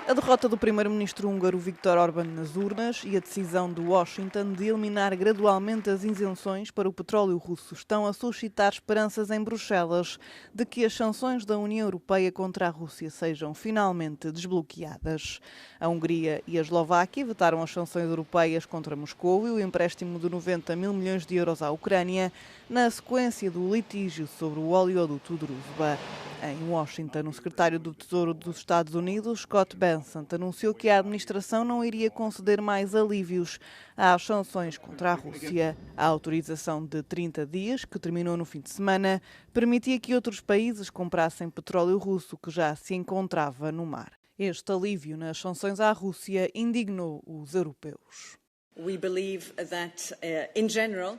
A derrota do primeiro-ministro húngaro Viktor Orbán nas urnas e a decisão de Washington de eliminar gradualmente as isenções para o petróleo russo estão a suscitar esperanças em Bruxelas de que as sanções da União Europeia contra a Rússia sejam finalmente desbloqueadas. A Hungria e a Eslováquia vetaram as sanções europeias contra Moscou e o empréstimo de 90 mil milhões de euros à Ucrânia na sequência do litígio sobre o oleoduto Druzhba. Em Washington, o secretário do Tesouro dos Estados Unidos, Scott Bessent, anunciou que a administração não iria conceder mais alívios às sanções contra a Rússia. A autorização de 30 dias, que terminou no fim de semana, permitia que outros países comprassem petróleo russo que já se encontrava no mar. Este alívio nas sanções à Rússia indignou os europeus. We believe that, in general,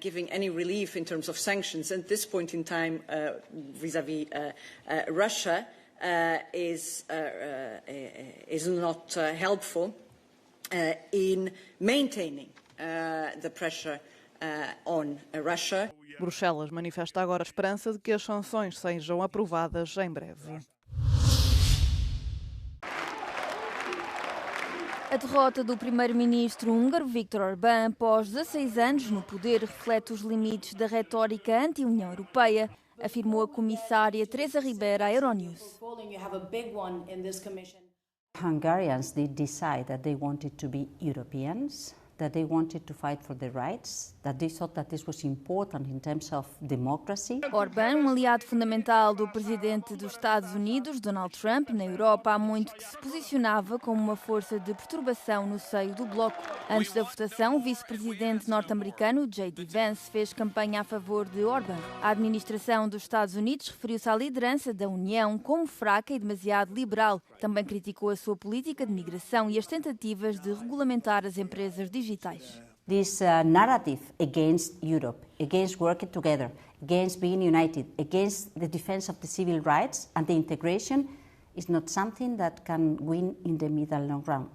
giving any relief in terms of sanctions at this point in time vis-à-vis Russia is not helpful in maintaining the pressure on Russia. Bruxelas manifesta agora a esperança de que as sanções sejam aprovadas em breve. A derrota do primeiro-ministro húngaro Viktor Orbán após 16 anos no poder reflete os limites da retórica anti-União Europeia, afirmou a comissária Teresa Ribeira à Euronews. Hungarians did decide that they wanted to be Europeans, that they wanted to fight for their rights, that they thought that this was important in terms of democracy. Orbán, um aliado fundamental do presidente dos Estados Unidos, Donald Trump, na Europa, há muito que se posicionava como uma força de perturbação no seio do bloco. Antes da votação, o vice-presidente norte-americano, J.D. Vance, fez campanha a favor de Orbán. A administração dos Estados Unidos referiu-se à liderança da União como fraca e demasiado liberal. Também criticou a sua política de migração e as tentativas de regulamentar as empresas digitais. This narrative against Europe, against working together, against being united, against the defense of the civil rights and the integration is not something that can win in the middle long run.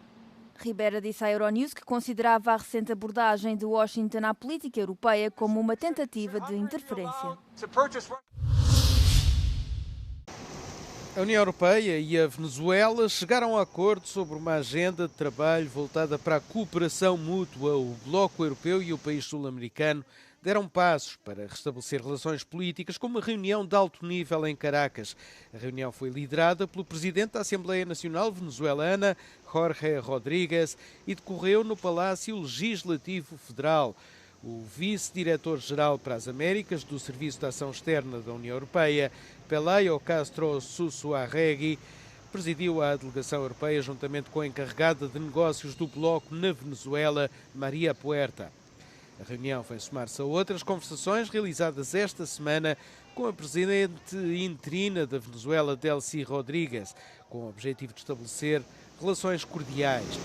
Ribeira disse à Euronews que considerava a recente abordagem de Washington à política europeia como uma tentativa de interferência. A União Europeia e a Venezuela chegaram a acordo sobre uma agenda de trabalho voltada para a cooperação mútua. O Bloco Europeu e o país sul-americano deram passos para restabelecer relações políticas com uma reunião de alto nível em Caracas. A reunião foi liderada pelo presidente da Assembleia Nacional venezuelana, Jorge Rodríguez, e decorreu no Palácio Legislativo Federal. O vice-diretor-geral para as Américas do Serviço de Ação Externa da União Europeia, Pelayo Castro Sussuarregui, presidiu a delegação europeia juntamente com a encarregada de negócios do Bloco na Venezuela, Maria Puerta. A reunião vai somar-se a outras conversações realizadas esta semana com a presidente interina da Venezuela, Delcy Rodrigues, com o objetivo de estabelecer relações cordiais.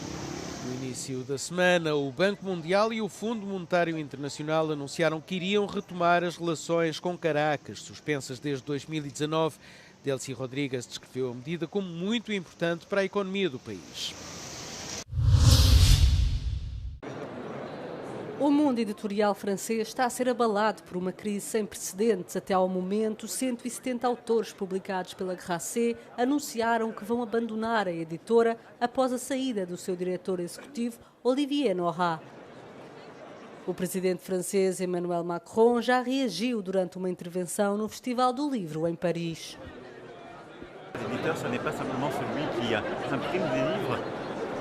No início da semana, o Banco Mundial e o Fundo Monetário Internacional anunciaram que iriam retomar as relações com Caracas, suspensas desde 2019. Delcy Rodrigues descreveu a medida como muito importante para a economia do país. O mundo editorial francês está a ser abalado por uma crise sem precedentes. Até ao momento, 170 autores publicados pela Grasset anunciaram que vão abandonar a editora após a saída do seu diretor executivo, Olivier Nora. O presidente francês Emmanuel Macron já reagiu durante uma intervenção no Festival do Livro em Paris. L'éditeur, ce n'est pas simplement celui qui imprime des livres.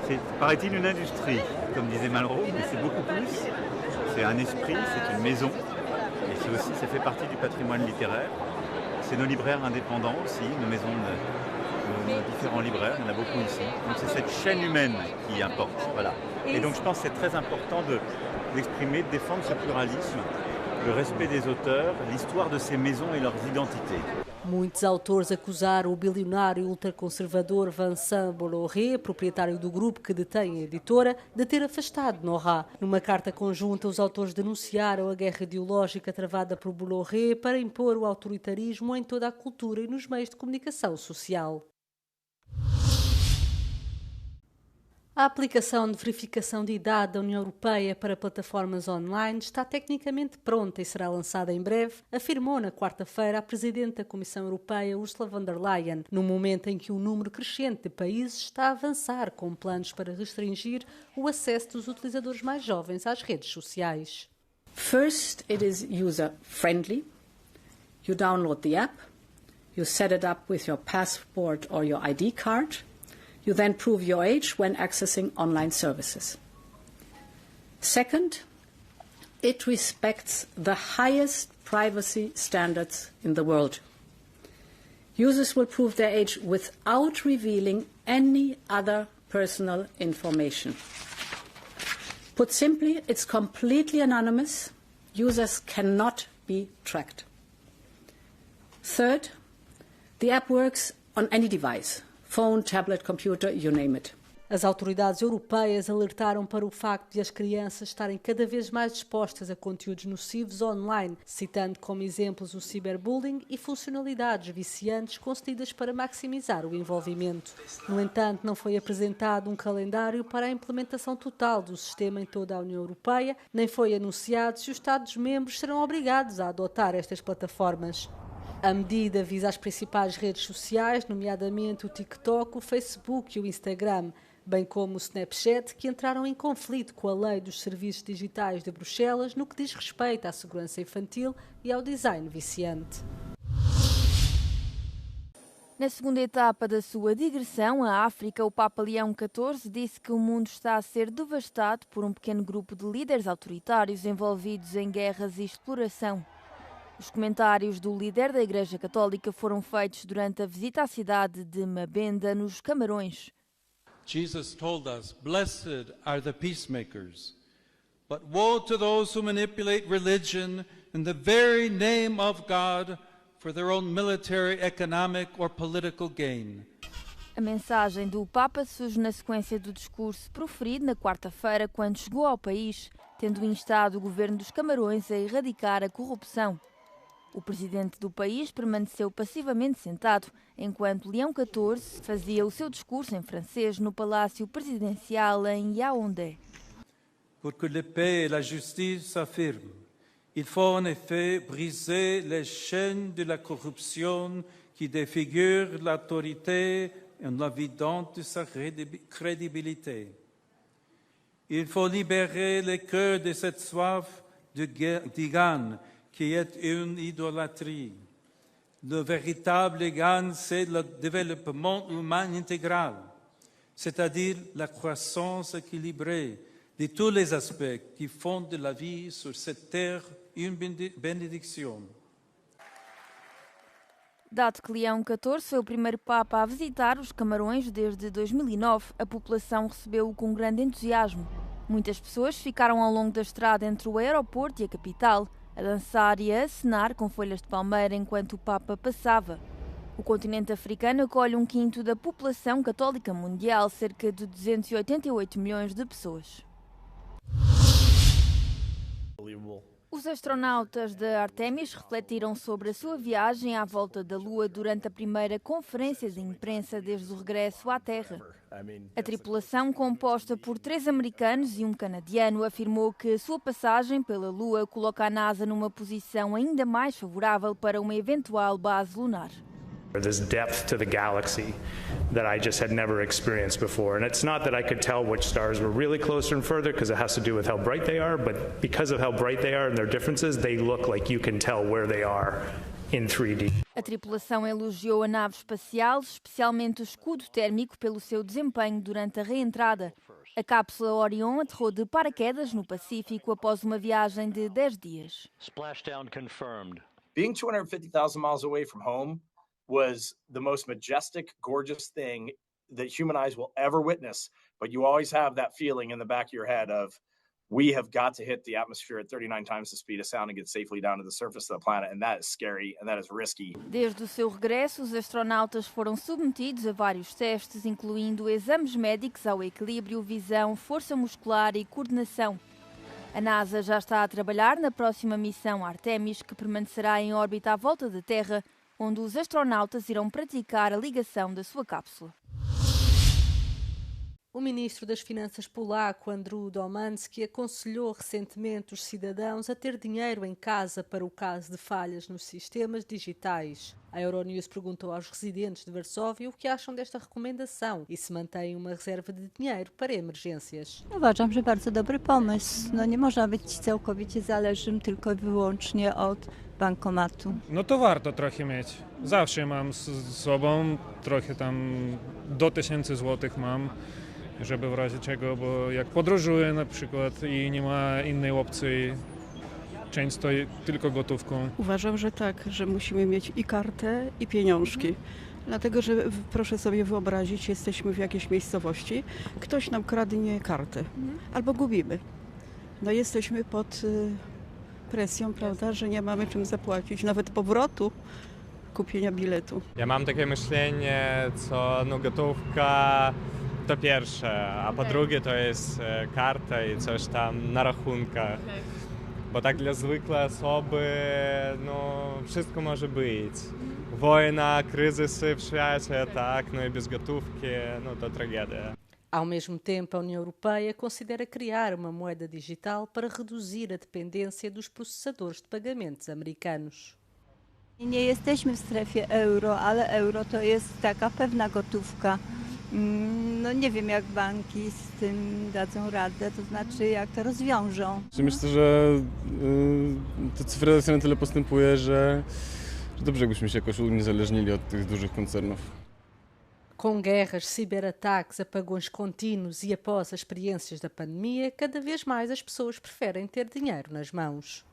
C'est, paraît-il, une industrie, comme disait Malraux, mais c'est beaucoup plus. C'est un esprit, c'est une maison, et c'est aussi, ça fait partie du patrimoine littéraire. C'est nos libraires indépendants aussi, nos maisons, nos différents libraires, il y en a beaucoup ici. Donc c'est cette chaîne humaine qui importe, voilà. Et donc je pense que c'est très important d'exprimer, de défendre ce pluralisme, le respect des auteurs, l'histoire de ces maisons et leurs identités. Muitos autores acusaram o bilionário ultraconservador Vincent Bolloré, proprietário do grupo que detém a editora, de ter afastado Nora. Numa carta conjunta, os autores denunciaram a guerra ideológica travada por Bolloré para impor o autoritarismo em toda a cultura e nos meios de comunicação social. A aplicação de verificação de idade da União Europeia para plataformas online está tecnicamente pronta e será lançada em breve, afirmou na quarta-feira a Presidente da Comissão Europeia, Ursula von der Leyen, no momento em que um número crescente de países está a avançar com planos para restringir o acesso dos utilizadores mais jovens às redes sociais. First, it is user-friendly. You download the app, you set it up with your passport or your ID card. You then prove your age when accessing online services. Second, it respects the highest privacy standards in the world. Users will prove their age without revealing any other personal information. Put simply, it's completely anonymous. Users cannot be tracked. Third, the app works on any device. Phone, tablet, computer, you name it. As autoridades europeias alertaram para o facto de as crianças estarem cada vez mais expostas a conteúdos nocivos online, citando como exemplos o ciberbullying e funcionalidades viciantes concedidas para maximizar o envolvimento. No entanto, não foi apresentado um calendário para a implementação total do sistema em toda a União Europeia, nem foi anunciado se os Estados-membros serão obrigados a adotar estas plataformas. A medida visa as principais redes sociais, nomeadamente o TikTok, o Facebook e o Instagram, bem como o Snapchat, que entraram em conflito com a Lei dos Serviços Digitais de Bruxelas no que diz respeito à segurança infantil e ao design viciante. Na segunda etapa da sua digressão à África, o Papa Leão XIV disse que o mundo está a ser devastado por um pequeno grupo de líderes autoritários envolvidos em guerras e exploração. Os comentários do líder da Igreja Católica foram feitos durante a visita à cidade de Mabenda, nos Camarões. Jesus told us, "Blessed are the peacemakers, but woe to those who manipulate religion in the very name of God for their own military, economic or political gain." A mensagem do Papa surge na sequência do discurso proferido na quarta-feira, quando chegou ao país, tendo instado o governo dos Camarões a erradicar a corrupção. O presidente do país permaneceu passivamente sentado, enquanto Leão XIV fazia o seu discurso em francês no Palácio Presidencial em Yaoundé. Pour que la paix et la justice s'affirment, il faut en effet briser les chaînes de la corruption qui défigurent l'autorité en la vidant de sa crédibilité. Il faut libérer les cœurs de cette soif de gain qui est une idolâtrie. Le véritable gain, c'est le développement humain intégral, c'est-à-dire la croissance équilibrée de tous les aspects qui font de la vie sur cette terre une bénédiction. Dado que Leão XIV foi o primeiro Papa a visitar os Camarões desde 2009, a população recebeu-o com grande entusiasmo. Muitas pessoas ficaram ao longo da estrada entre o aeroporto e a capital, a dançar e a acenar com folhas de palmeira enquanto o Papa passava. O continente africano acolhe 1/5 da população católica mundial, cerca de 288 milhões de pessoas. Os astronautas da Artemis refletiram sobre a sua viagem à volta da Lua durante a primeira conferência de imprensa desde o regresso à Terra. A tripulação, composta por 3 americanos e um canadiano, afirmou que a sua passagem pela Lua coloca a NASA numa posição ainda mais favorável para uma eventual base lunar. This depth to the galaxy that I just had never experienced before. And it's not that I could tell which stars were really closer and further, because it has to do with how bright they are, but because of how bright they are and their differences, they look like you can tell where they are in 3D. A tripulação elogiou a nave espacial, especialmente o escudo térmico, pelo seu desempenho durante a reentrada. A cápsula Orion aterrou de paraquedas no Pacífico após uma viagem de 10 dias. Splashdown confirmed. Being 250,000 miles away from home was the most majestic, gorgeous thing that human eyes will ever witness. But you always have that feeling in the back of your head of, we have got to hit the atmosphere at 39 times the speed of sound and get safely down to the surface of the planet. And that is scary and that is risky. Desde o seu regresso, os astronautas foram submetidos a vários testes, incluindo exames médicos ao equilíbrio, visão, força muscular e coordenação. A NASA já está a trabalhar na próxima missão Artemis, que permanecerá em órbita à volta da Terra, onde os astronautas irão praticar a ligação da sua cápsula. O ministro das Finanças polaco, Andrew Domanski, aconselhou recentemente os cidadãos a ter dinheiro em casa para o caso de falhas nos sistemas digitais. A Euronews perguntou aos residentes de Varsóvia o que acham desta recomendação e se mantêm uma reserva de dinheiro para emergências. Uważam, że bardzo dobry pomysł. Nie można być całkowicie zależnym tylko i wyłącznie od bankomatu. No to warto trochę mieć. Zawsze mam z sobą trochę tam do 1000 złotych mam, żeby w razie czego, bo jak podróżuję na przykład i nie ma innej opcji, często tylko gotówką. Uważam, że tak, że musimy mieć i kartę, i pieniążki. Dlatego, że proszę sobie wyobrazić, jesteśmy w jakiejś miejscowości, ktoś nam kradnie kartę albo gubimy. No jesteśmy pod presją, prawda, że nie mamy czym zapłacić, nawet powrotu kupienia biletu. Ja mam takie myślenie, co gotówka to pierwsze, a po drugie to jest karta i coś tam na rachunkach. Bo tak dla zwykłej osoby, wszystko może być. Wojna, kryzysy w świecie, tak, i bez gotówki, to tragedia. Ao mesmo tempo, a União Europeia considera criar uma moeda digital para reduzir a dependência dos processadores de pagamentos americanos. Nie jesteśmy w strefie euro, ale euro to jest taka pewna gotówka. Nie wiem, jak banki z tym dadzą radę, to znaczy jak to rozwiążą. Myślę, że ta cyfryzacja na tyle postępuje, że dobrze jakbyśmy się jakoś uniezależnili od tych dużych koncernów. Com guerras, ciberataques, apagões contínuos e após as experiências da pandemia, cada vez mais as pessoas preferem ter dinheiro nas mãos.